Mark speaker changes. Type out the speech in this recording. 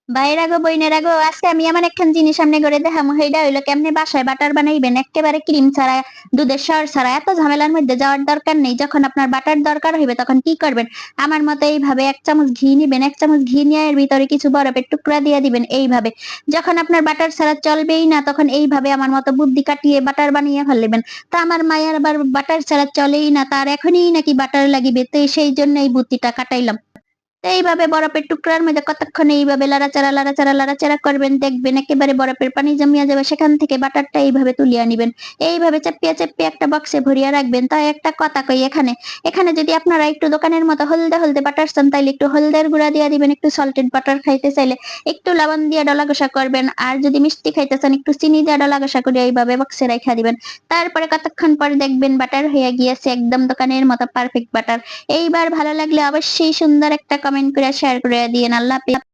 Speaker 1: বাইরা গো বইনেরা গো, আজকে আমি এমন একখান জিনিস সামনে করে দেখামু, সেইটা হইলো কেমনে বাসায় বাটার বানাইবেন একেবারে ক্রিম ছাড়া, দুধের সর ছাড়া। এত ঝামেলার মধ্যে যাওয়ার দরকার নেই। যখন আপনার বাটার দরকার হইবে তখন কি করবেন, আমার মতো এইভাবে 1 চামচ ঘি নিবেন। 1 চামচ ঘি নিয়ে এর ভিতরে কিছু বরফের টুকরা দিয়ে দিবেন এইভাবে। যখন আপনার বাটার ছাড়া চলবেই না, তখন এইভাবে আমার মতো বুদ্ধি কাটিয়ে বাটার বানিয়ে ফেলবেন। তা আমার মায়ের আবার বাটার ছাড়া চলেই না, তার এখনই নাকি বাটার লাগিবে, তো সেই জন্য এই বুদ্ধিটা কাটাইলাম। তো এইভাবে বরফের টুকরার মধ্যে কতক্ষণ এইভাবে লাড়াচাড়া লাড়াচাড়া লাড়াচাড়া করবেন, দেখবেন একেবারে বরফের পানি জমিয়া যাবে। সেখান থেকে বাটারটা এইভাবে তুলিয়া নিবেন। এইভাবে চাপিয়া চাপিয়া একটা বক্সে ভরিয়া রাখবেন। তাই একটা কথা কই, এখানে এখানে যদি আপনারা একটু দোকানের মতো হলদে হলদে বাটার চান, তাইলে একটু হলদের গুঁড়া দিয়া দিবেন। একটু সল্টেড বাটার খাইতে চাইলে একটু লবণ দিয়ে ডলা কষা করবেন। আর যদি মিষ্টি খাইতে চান, একটু চিনি দিয়ে ডলা কষা করে এইভাবে বক্সে রাখা দিবেন। তারপরে কতক্ষণ পরে দেখবেন বাটার হয়ে গিয়েছে, একদম দোকানের মতো পারফেক্ট বাটার। এইবার ভালো লাগলে অবশ্যই সুন্দর একটা কমেন্ট করে শেয়ার করে দিয়েন। আল্লাহ হাফেজ।